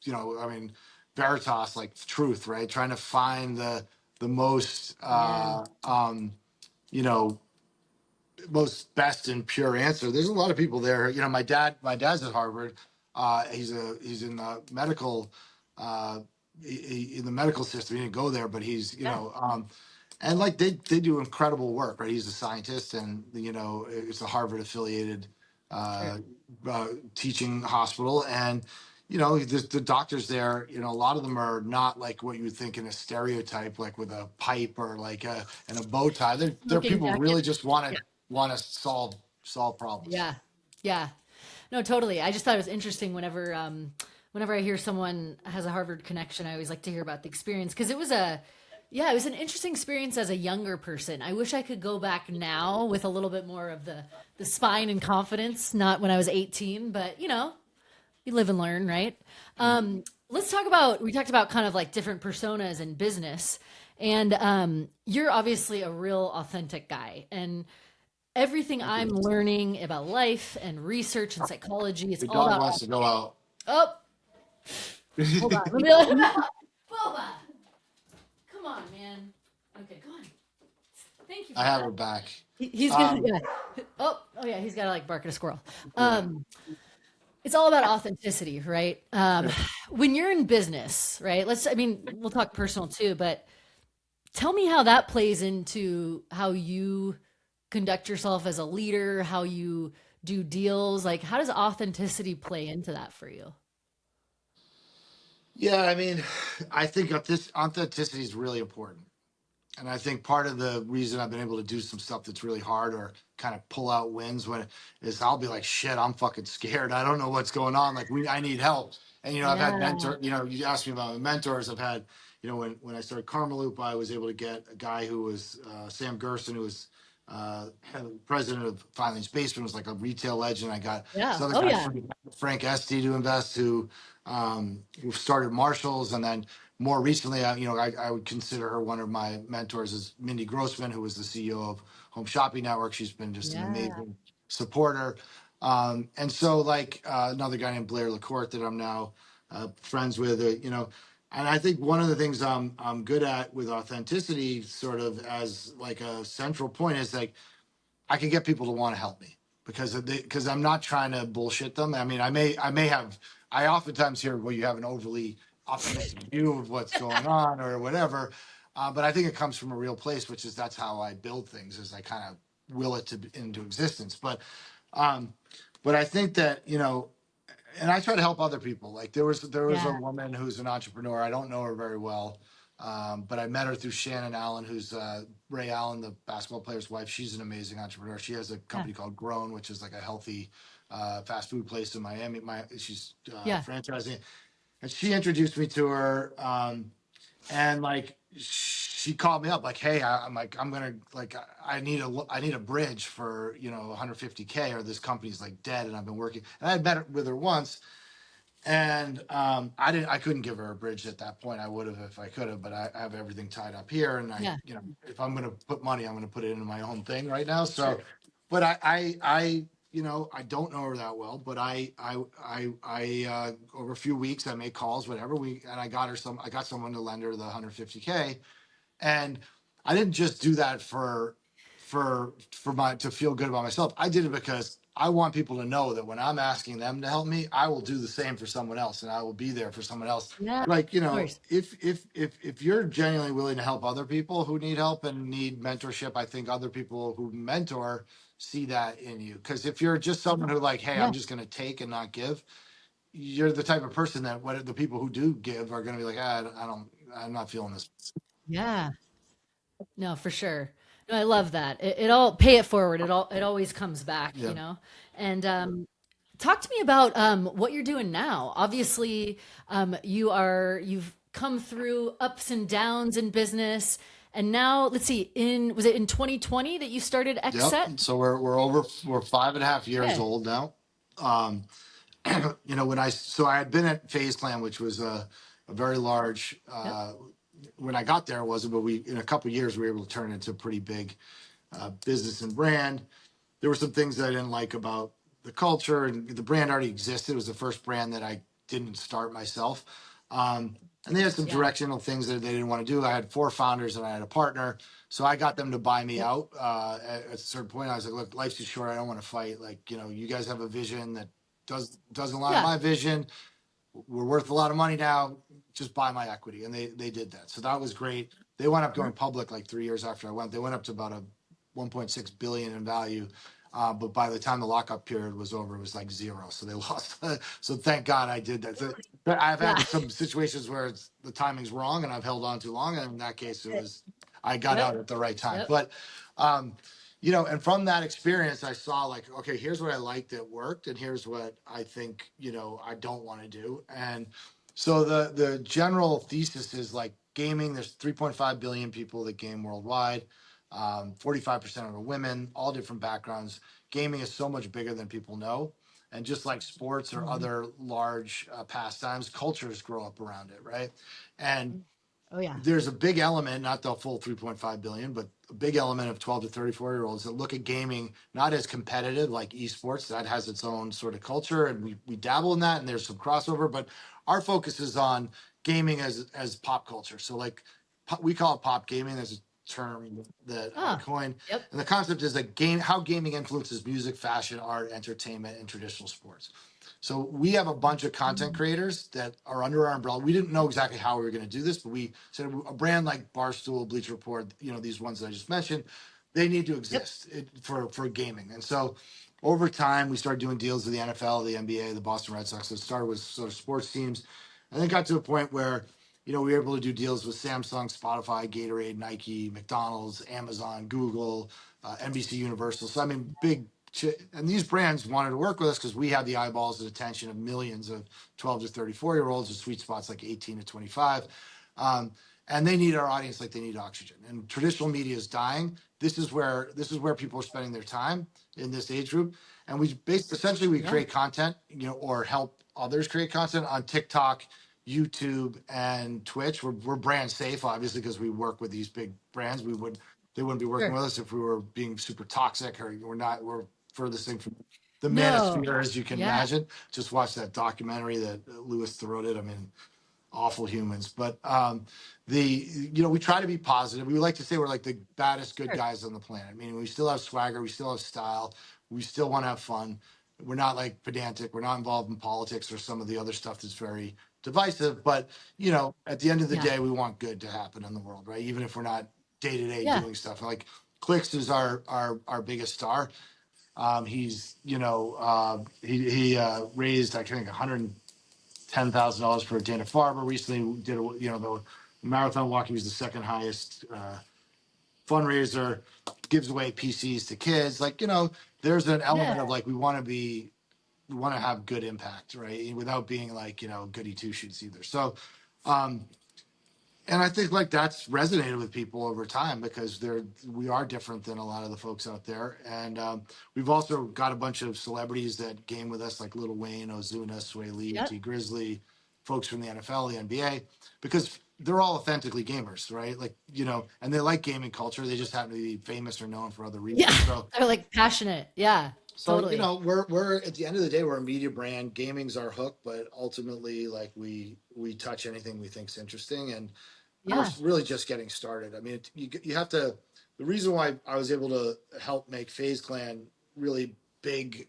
I mean, Veritas, like truth, right? Trying to find the most yeah. you know most best and pure answer. There's a lot of people there. My dad's at Harvard. He's in medical, uh, in the medical system. He didn't go there, but he's Yeah. and like they do incredible work, right? He's a scientist, and it's a Harvard affiliated Sure. uh, teaching hospital, and the doctors there, a lot of them are not like what you would think in a stereotype, like with a pipe or like and a bow tie. They're Smoking people who jacket. really just want to solve problems. Yeah. Yeah. No, totally. I just thought it was interesting whenever I hear someone has a Harvard connection, I always like to hear about the experience because it was an interesting experience as a younger person. I wish I could go back now with a little bit more of the spine and confidence, not when I was 18, but you live and learn, right? Let's talk about, we talked about kind of like different personas in business. And you're obviously a real authentic guy. And everything Thank I'm you. learning about life and research and psychology, it's The all dog about, wants to go out. oh, hold on. Let me, Boba, come on, man. Okay, go on. Thank you for I have that. her back. He's gonna, Um, yeah. Oh yeah, he's gotta like bark at a squirrel. Um, it's all about authenticity, right? When you're in business, right? I mean, we'll talk personal too, but tell me how that plays into how you conduct yourself as a leader, how you do deals. Like, how does authenticity play into that for you? yeah, I mean, I think this authenticity is really important. And I think part of the reason I've been able to do some stuff that's really hard, or kind of pull out wins, is I'll be like, shit, I'm fucking scared. I don't know what's going on. Like, I need help. And I've had Yeah, you asked me about my mentors. I've had, when I started KarmaLoop, I was able to get a guy who was Sam Gerson, who was president of Filing's Basement, was like a retail legend. I got this yeah, other oh guy, yeah, Frank Esty, to invest, who started Marshalls, and then more recently, I would consider her one of my mentors, is Mindy Grossman, who was the CEO of Home Shopping Network. She's been just an yeah, amazing supporter. And so, like, another guy named Blair LaCourte that I'm now friends with, and I think one of the things I'm good at with authenticity, sort of as like a central point, is like I can get people to want to help me, because I'm not trying to bullshit them. I mean, I oftentimes hear, well, you have an overly optimistic view of what's going on or whatever. But I think it comes from a real place, which is that's how I build things, is I kind of will it into existence. Um, but I think that, and I try to help other people. Like there was yeah, a woman who's an entrepreneur. I don't know her very well. But I met her through Shannon Allen, who's Ray Allen, the basketball player's wife, she's an amazing entrepreneur. She has a Yeah. company called Grown, which is like a healthy fast food place in Miami. She's Yeah. franchising, and she introduced me to her. And like she called me up like, hey, I'm like, I'm gonna like, I need a bridge for 150K, or this company's like dead, and I've been working. And I had met with her once, and I couldn't give her a bridge at that point. I would have if I could have, but I have everything tied up here, and Yeah. if I'm gonna put money, I'm gonna put it into my own thing right now. So, Sure. but I don't know her that well, but over a few weeks I made calls, whatever and I got someone to lend her the 150K, and I didn't just do that for my to feel good about myself. I did it because I want people to know that when I'm asking them to help me, I will do the same for someone else, and I will be there for someone else. Yeah. Like, Of course. if you're genuinely willing to help other people who need help and need mentorship, I think other people who mentor see that in you. Because if you're just someone who like, hey, Yeah. I'm just going to take and not give, you're the type of person that what the people who do give are going to be like, I'm not feeling this. Yeah. No, for sure. No, I love that. It all pay it forward. It always comes back, Yeah. And talk to me about what you're doing now. Obviously, you've come through ups and downs in business, and now let's see. Was it in 2020 that you started Yep. XSET? So we're 5.5 years Okay. old now. Um, I had been at Phase Clan, which was a very large. Yep. When I got there, it wasn't, but we in a couple of years we were able to turn it into a pretty big business and brand. There were some things that I didn't like about the culture, and the brand already existed. It was the first brand that I didn't start myself. And they had some Yeah. directional things that they didn't want to do. I had 4 founders and I had a partner. So I got them to buy me Yep. out at a certain point. I was like, look, life's too short. I don't want to fight. Like, you guys have a vision that doesn't align with Yeah. my vision. We're worth a lot of money now. Just buy my equity. And they did that. So that was great. They wound up going public like 3 years after I went. They went up to about a 1.6 billion in value. But by the time the lockup period was over, it was like zero. So they lost. So thank God I did that. But I've Yeah. had some situations where the timing's wrong and I've held on too long. And in that case, I got Yep. out at the right time. Yep. But, and from that experience, I saw like, okay, here's what I liked that worked, and here's what I think, I don't want to do. And so the general thesis is like gaming. There's 3.5 billion people that game worldwide. 45% are women, all different backgrounds. Gaming is so much bigger than people know. And just like sports or Mhm. other large pastimes, cultures grow up around it, right? And Oh yeah. there's a big element, not the full 3.5 billion, but a big element of 12 to 34-year-olds that look at gaming not as competitive like esports. That has its own sort of culture, and we dabble in that, and there's some crossover. But our focus is on gaming as pop culture. So like we call it pop gaming. There's a term that I Ah. coined, Yep. and the concept is how gaming influences music, fashion, art, entertainment, and traditional sports. So we have a bunch of content Mhm. creators that are under our umbrella. We didn't know exactly how we were going to do this, but we said a brand like Barstool, Bleacher Report, these ones that I just mentioned, they need to Yep. exist for gaming. And so over time, we started doing deals with the NFL, the NBA, the Boston Red Sox. So it started with sort of sports teams, and then got to a point where we were able to do deals with Samsung, Spotify, Gatorade, Nike, McDonald's, Amazon, Google, NBC Universal. So I mean, and these brands wanted to work with us because we have the eyeballs and attention of millions of 12 to 34-year-olds with sweet spots like 18 to 25. And they need our audience like they need oxygen. And traditional media is dying. This is where people are spending their time in this age group. And essentially we Yeah. create content, or help others create content on TikTok, YouTube, and Twitch. We're brand safe, obviously, because we work with these big brands. They wouldn't be working Sure. with us if we were being super toxic, or we're furthest thing from the No. manosphere as you can Yeah. imagine. Just watch that documentary that Lewis Throated. I mean, awful humans. But we try to be positive. We would like to say we're like the baddest good Sure. guys on the planet. Meaning we still have swagger, we still have style, we still want to have fun. We're not like pedantic. We're not involved in politics or some of the other stuff that's very divisive. But at the end of the Yeah. day, we want good to happen in the world, right? Even if we're not day to day Yeah. doing stuff. Like Clicks is our biggest star. He's he raised I think $110,000 for Dana Farber. Recently did the marathon walking was the second highest fundraiser, gives away PCs to kids. Like, there's an Yeah. element of like, we want to have good impact, right? Without being like, goody two shoes either. So, um, and I think like that's resonated with people over time because we are different than a lot of the folks out there. And we've also got a bunch of celebrities that game with us, like Lil Wayne, Ozuna, Sway Lee, Yep. T Grizzly, folks from the NFL, the NBA, because they're all authentically gamers, right? Like, and they like gaming culture. They just happen to be famous or known for other Yeah. reasons. So They're like passionate. Yeah, so totally. we're at the end of the day, we're a media brand. Gaming's our hook, but ultimately, like we touch anything we think's interesting, and we're Yeah. really just getting started. I mean, you have to. The reason why I was able to help make FaZe Clan really big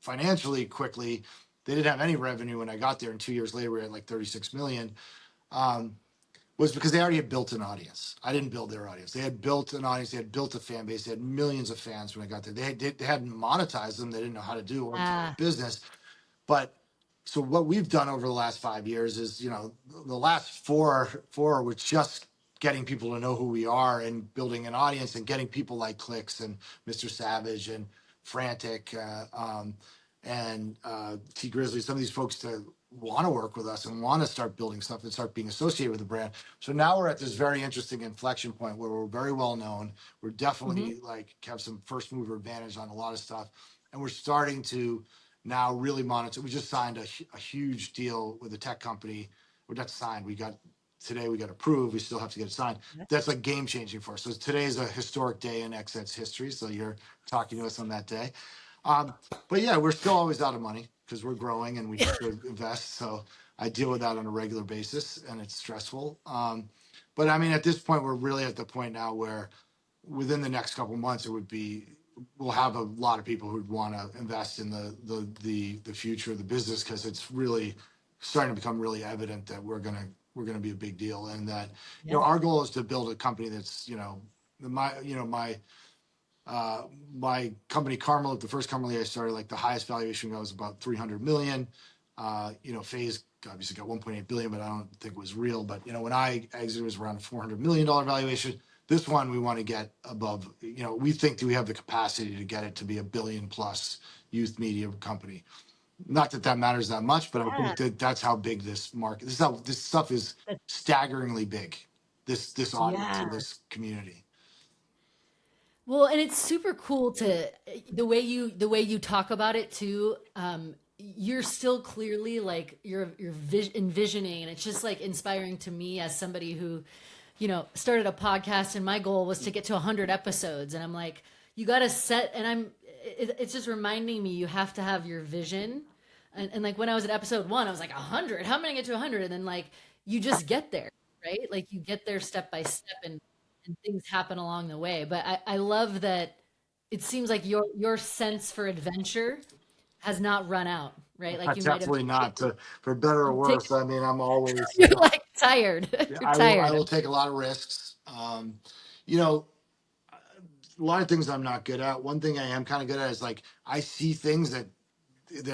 financially quickly, they didn't have any revenue when I got there, and 2 years later we're at like 36 million. Um, was because they already had built an audience. I didn't build their audience. They had built an audience. They had built a fan base. They had millions of fans when I got there. They hadn't monetized them. They didn't know how to do or Ah, business. But so what we've done over the last 5 years is, the last four was just getting people to know who we are and building an audience and getting people like Clicks and Mr. Savage and Frantic and T Grizzly, some of these folks to want to work with us and want to start building stuff and start being associated with the brand. So now we're at this very interesting inflection point where we're very well known. We're hmm. definitely like have some first mover advantage on a lot of stuff. And we're starting to now really monitor. We just signed a huge deal with a tech company. We're not signed. Today we got approved. We still have to get it signed. That's like game changing for us. So today is a historic day in XSET's history. So you're talking to us on that day. But yeah, we're still always out of money because we're growing and we have to invest. So I deal with that on a regular basis and it's stressful. But I mean, at this point, we're really at the point now where within the next couple months, we'll have a lot of people who'd want to invest in the future of the business because it's really starting to become really evident that we're gonna be a big deal and that Yeah. our goal is to build a company that's my company KarmaLoop, the first company I started, like the highest valuation was about 300 million. FaZe obviously got 1.8 billion, but I don't think it was real. But when I exited, it was around $400 million valuation. This one we want to get above. We think that we have the capacity to get it to be a billion plus youth media company. Not that that matters that much, but I Yeah. think that that's how big this market. This is how this stuff is That- staggeringly big. This audience Yeah. and this community. Well, and it's super cool to the way you talk about it too. You're still clearly like you're envisioning, and it's just like inspiring to me as somebody who, started a podcast, and my goal was to get to 100 episodes, and I'm like, you got to set, and it's just reminding me you have to have your vision, and like when I was at episode one, I was like 100. How am I gonna get to 100? And then like you just get there, right? Like you get there step by step, and things happen along the way. But I love that it seems like your sense for adventure has not run out, right? Like you might have Definitely not for better or taken worse. I mean, I'm always, you're like tired. yeah, You're I will tired. take a lot of risks. You know, a lot of things I'm not good at. One thing I am kind of good at is like I see things that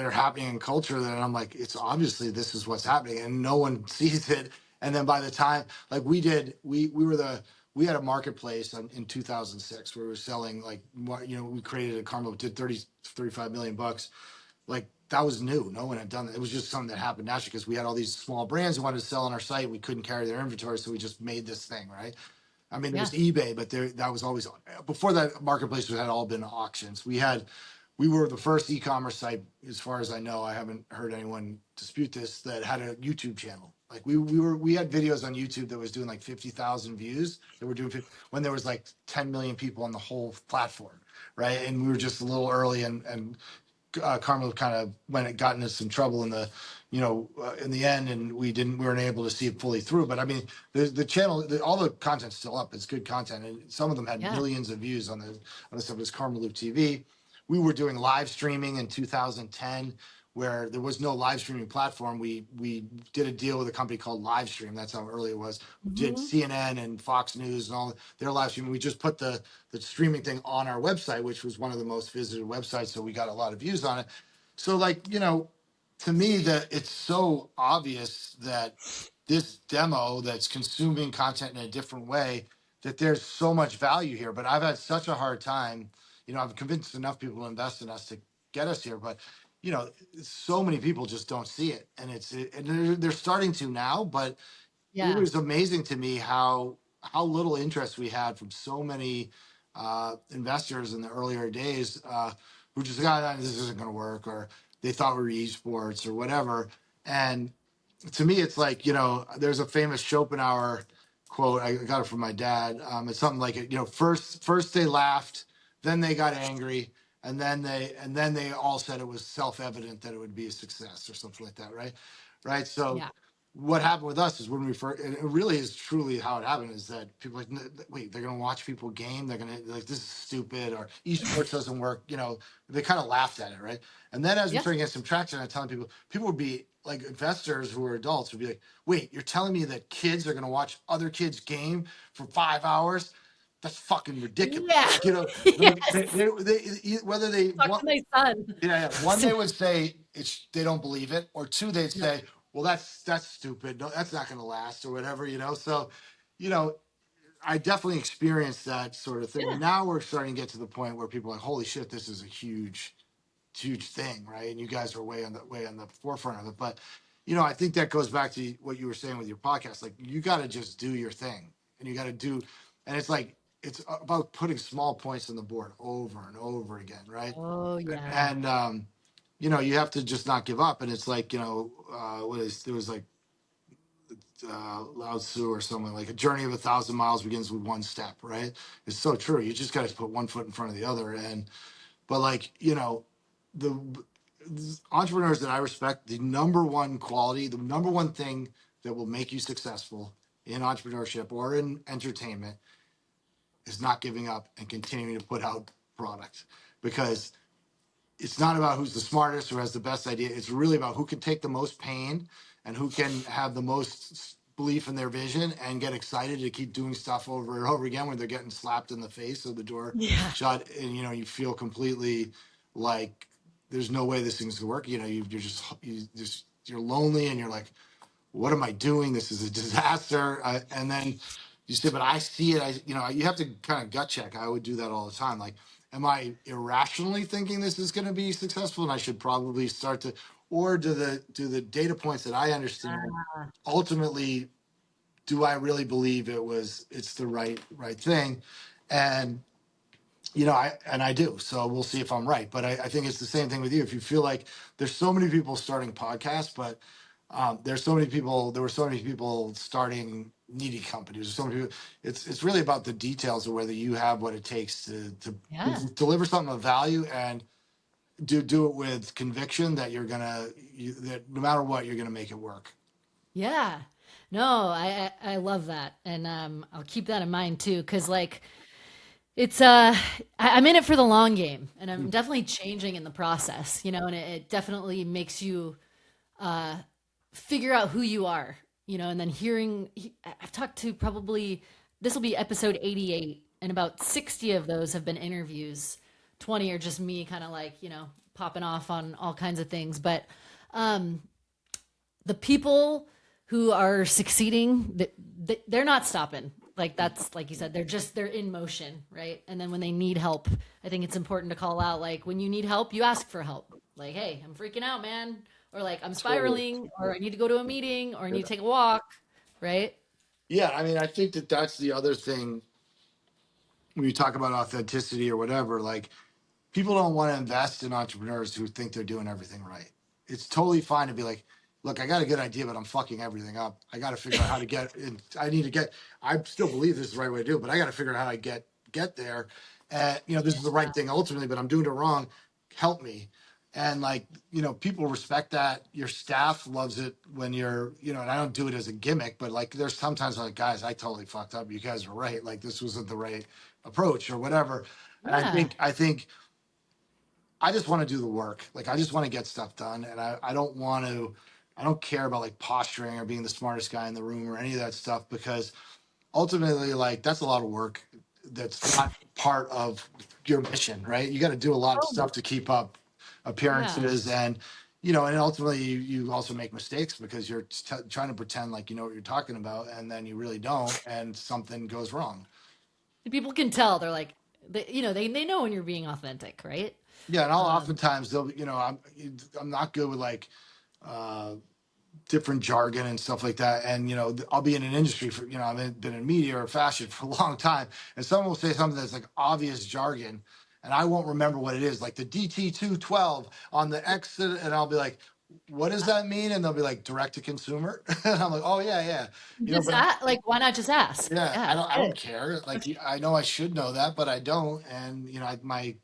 are happening in culture that I'm like, it's obviously this is what's happening, and no one sees it. And then by the time, like we had a marketplace in 2006 where we were selling like we created a Karma, did 35 million bucks. Like that was new. No one had done that. It was just something that happened naturally because we had all these small brands who wanted to sell on our site. We couldn't carry their inventory, so we just made this thing, right? I mean, there Yeah. was eBay, but that was always before that. Marketplace had all been auctions. We were the first e-commerce site, as far as I know. I haven't heard anyone dispute this, that had a YouTube channel. Like we had videos on YouTube that was doing like 50,000 views. That were doing when there was like 10 million people on the whole platform, right? And we were just a little early, and Karma kind of when it got into some trouble in the end, and we weren't able to see it fully through. But I mean, the channel, all the content's still up. It's good content, and some of them had Yeah. millions of views on the stuff. It was KarmaLoop TV. We were doing live streaming in 2010 where there was no live streaming platform. We did a deal with a company called Livestream. That's how early it was. We did Hmm. CNN and Fox News and all their live streaming. We just put the streaming thing on our website, which was one of the most visited websites. So we got a lot of views on it. So like, to me that it's so obvious that this demo that's consuming content in a different way, that there's so much value here. But I've had such a hard time, I've convinced enough people to invest in us to get us here, but so many people just don't see it, and and they're starting to now. But it Yeah. was amazing to me how little interest we had from so many investors in the earlier days, who just got, this isn't going to work, or they thought we were esports or whatever. And to me, it's like, there's a famous Schopenhauer quote. I got it from my dad. It's something like, first they laughed, then they got angry, and then they all said it was self-evident that it would be a success, or something like that, right? Right. So Yeah. what happened with us is, when we first, and it really is truly how it happened, is that people like, wait, they're gonna watch people game, they're gonna, like, this is stupid, or esports doesn't work, they kind of laughed at it, right? And then as we Yeah. started getting some traction, I'm telling people would be like, investors who are adults would be like, wait, you're telling me that kids are gonna watch other kids game for 5 hours? That's fucking ridiculous. Yeah. Like, Yes. whether they Talk want, to my son. yeah, one, they would say they don't believe it, or two, they'd No. say, well, that's stupid. No, that's not going to last, or whatever. So, you know, I definitely experienced that sort of thing. And Yeah. now we're starting to get to the point where people are like, holy shit, this is a huge thing, right? And you guys are way on the forefront of it. But, I think that goes back to what you were saying with your podcast. Like, you got to just do your thing, and you got to do, and it's like, it's about putting small points on the board over and over again, right? Oh yeah. And you have to just not give up. And it's like, there was like, Lao Tzu or someone, like, a journey of 1,000 miles begins with one step, right? It's so true. You just got to put one foot in front of the other. And but, like, the entrepreneurs that I respect, the number one quality, the number one thing that will make you successful in entrepreneurship or in entertainment, is not giving up and continuing to put out product. Because it's not about who's the smartest, who has the best idea. It's really about who can take the most pain, and who can have the most belief in their vision and get excited to keep doing stuff over and over again when they're getting slapped in the face, or the door Yeah. shut, and you feel completely like there's no way this thing's gonna work. You're lonely, and you're like, what am I doing? This is a disaster. And then you say, but I see it. You have to kind of gut check. I would do that all the time. Like, am I irrationally thinking this is going to be successful, and I should probably start to, or do the data points that I understand ultimately, do I really believe it's the right thing? And I do. So we'll see if I'm right. But I think it's the same thing with you. If you feel like there's so many people starting podcasts, but there were so many people starting needy companies. There's so many people. It's really about the details of whether you have what it takes to Yeah. deliver something of value, and do it with conviction that that no matter what, you're gonna make it work. Yeah. No, I love that. And I'll keep that in mind too, because like it's I'm in it for the long game, and I'm definitely changing in the process, and it definitely makes you uh figure out who you are, and then I've talked to, probably, this will be episode 88, and about 60 of those have been interviews. 20 are just me kind of like, popping off on all kinds of things. But um the people who are succeeding, they're not stopping. Like, that's like you said, they're in motion, right? And then when they need help, I think it's important to call out, like, when you need help, you ask for help. Like, hey, I'm freaking out, man, or like, I'm Totally. spiraling, or I need to go to a meeting, or I need to take a walk, right? Yeah, I mean, I think that that's the other thing when you talk about authenticity or whatever. Like, people don't want to invest in entrepreneurs who think they're doing everything right. It's totally fine to be like, look, I got a good idea, but I'm fucking everything up. I got to figure out how to get. I need to get. I still believe this is the right way to do it, but I got to figure out how to get there. And this is the right thing ultimately, but I'm doing it wrong. Help me. And, like, people respect that. Your staff loves it when and I don't do it as a gimmick, but, like, there's sometimes, like, guys, I totally fucked up. You guys are right. Like, this wasn't the right approach or whatever. And I Yeah. think I think I just want to do the work. Like, I just want to get stuff done, and I don't want to. I don't care about, like, posturing or being the smartest guy in the room or any of that stuff, because ultimately, like, that's a lot of work. That's not part of your mission, right? You got to do a lot of Totally. stuff to keep up Yeah. appearances, and and ultimately you also make mistakes because you're trying to pretend like you know what you're talking about, and then you really don't, and something goes wrong. People can tell. They're like, they know when you're being authentic, right? Yeah, and I'll Um, oftentimes they'll, I'm not good with like uh different jargon and stuff like that. And I'll be in an industry for I've been in media or fashion for a long time, and someone will say something that's like obvious jargon, and I won't remember what it is, like the DT212 on the X, and I'll be like, "What does that mean?" And they'll be like, "Direct to consumer," and I'm like, "Oh yeah, yeah," just but like, why not just ask? yeah, Yeah, I good. don't care. Like I know I should know that, but I don't, and my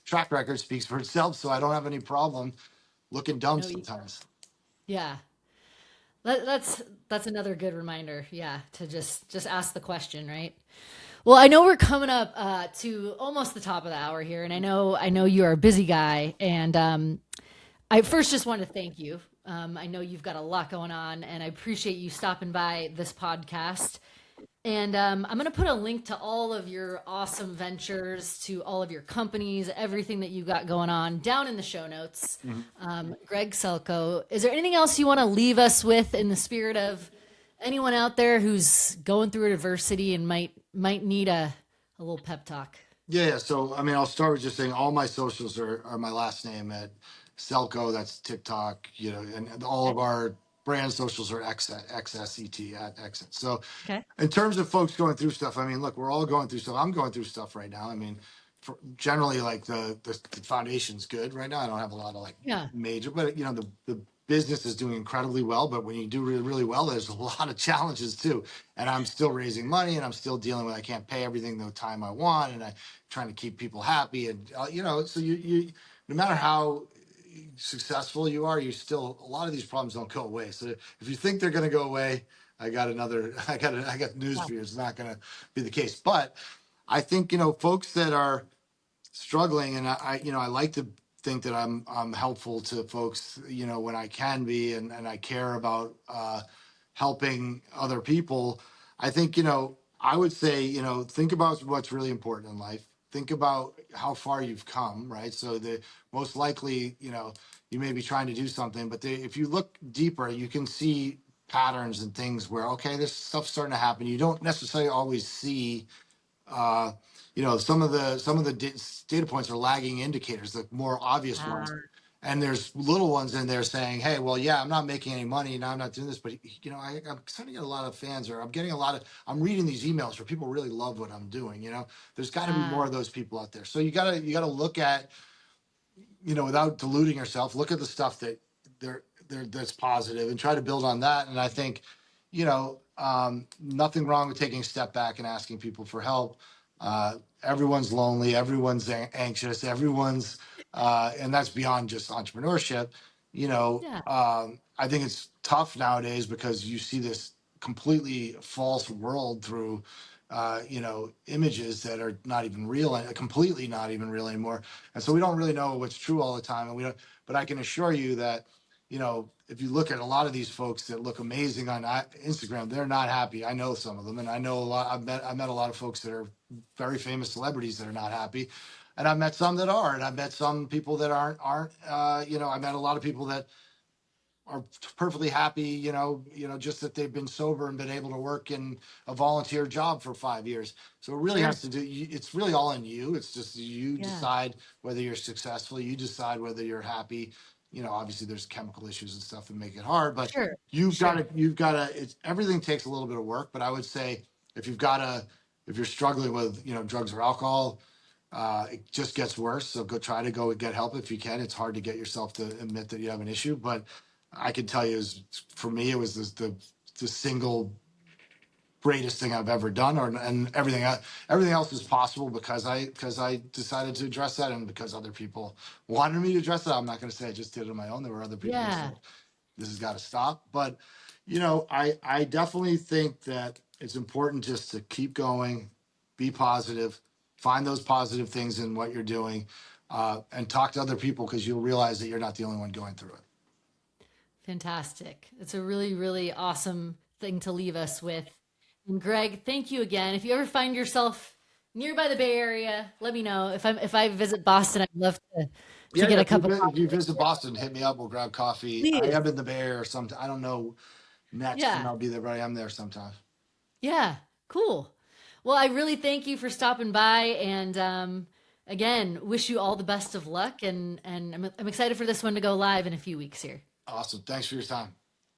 track record speaks for itself, so I don't have any problem looking dumb No, sometimes. yeah. That's another good reminder. Yeah, to just ask the question, right? Well, I know we're coming up to almost the top of the hour here, and I know you are a busy guy, and I first just want to thank you. I know you've got a lot going on, and I appreciate you stopping by this podcast. And I'm going to put a link to all of your awesome ventures, to all of your companies, everything that you got going on down in the show notes. Mhm. Greg Selkoe, is there anything else you want to leave us with in the spirit of anyone out there who's going through adversity and might need a little pep talk? Yeah, yeah. So, I mean, I'll start with just saying all my socials are my last name at Selko. That's TikTok, and all Okay. of our brand socials are XSET at Exit. So, Okay. in terms of folks going through stuff, I mean, look, we're all going through stuff. I'm going through stuff right now. I mean, generally, like the foundation's good right now. I don't have a lot of like Yeah. major, but the business is doing incredibly well. But when you do really, really well, there's a lot of challenges too. And I'm still raising money, and I'm still dealing with I can't pay everything the time I want, and I trying to keep people happy, and so you no matter how successful you are, you still a lot of these problems don't go away. So if you think they're going to go away, I got news Yeah. for you. It's not going to be the case. But I think folks that are struggling, and I like to think that I'm helpful to folks when I can be, and I care about helping other people. I think I would say think about what's really important in life. Think about how far you've come, right? So the most likely you may be trying to do something, but if you look deeper, you can see patterns and things where okay, this stuff's starting to happen. You don't necessarily always see uh, some of the data points are lagging indicators, the more obvious ones. Ah, And there's little ones in there saying, "Hey, well, yeah, I'm not making any money now. I'm not doing this, but I'm starting to get a lot of fans, or I'm getting a lot of. I'm reading these emails where people really love what I'm doing. There's got to be more ah, of those people out there. So you gotta look at without diluting yourself, look at the stuff that that's positive and try to build on that. And I think, nothing wrong with taking a step back and asking people for help. Everyone's lonely, everyone's anxious, and that's beyond just entrepreneurship. yeah, I think it's tough nowadays because you see this completely false world through, images that are not even real and completely not even real anymore, and so we don't really know what's true all the time. And we don't, but I can assure you that, if you look at a lot of these folks that look amazing on Instagram, they're not happy. I know some of them, and I know a lot. I met a lot of folks that are very famous celebrities that are not happy, and I've met some that are, and I've met some people that aren't. I met a lot of people that are perfectly happy, just that they've been sober and been able to work in a volunteer job for 5 years. So it really sure, has to do, it's really all in you. It's just you yeah, decide whether you're successful, you decide whether you're happy. Obviously there's chemical issues and stuff that make it hard, but sure, you've got sure, to, you've got to, it's everything takes a little bit of work, but I would say if you've got to, if you're struggling with, drugs or alcohol, it just gets worse. So try to go get help if you can. It's hard to get yourself to admit that you have an issue, but I can tell you, is for me, it was the single greatest thing I've ever done, and everything else is possible because I decided to address that, and because other people wanted me to address it. I'm not going to say I just did it on my own. There were other people that yeah. said this has got to stop, but I definitely think that it's important just to keep going, be positive, find those positive things in what you're doing, and talk to other people because you'll realize that you're not the only one going through it. Fantastic. It's a really, really awesome thing to leave us with. And Greg, thank you again. If you ever find yourself nearby the Bay Area, let me know. If I visit Boston, I'd love to Yeah, get yeah. a cup of If you coffee. visit Boston, hit me up. We'll grab coffee. I Please. am in the Bay Area or something. I don't know next when Yeah. I'll be there, but I am there sometime. Yeah. Cool. Well, I really thank you for stopping by, and again, wish you all the best of luck. And I'm excited for this one to go live in a few weeks here. Awesome. Thanks for your time.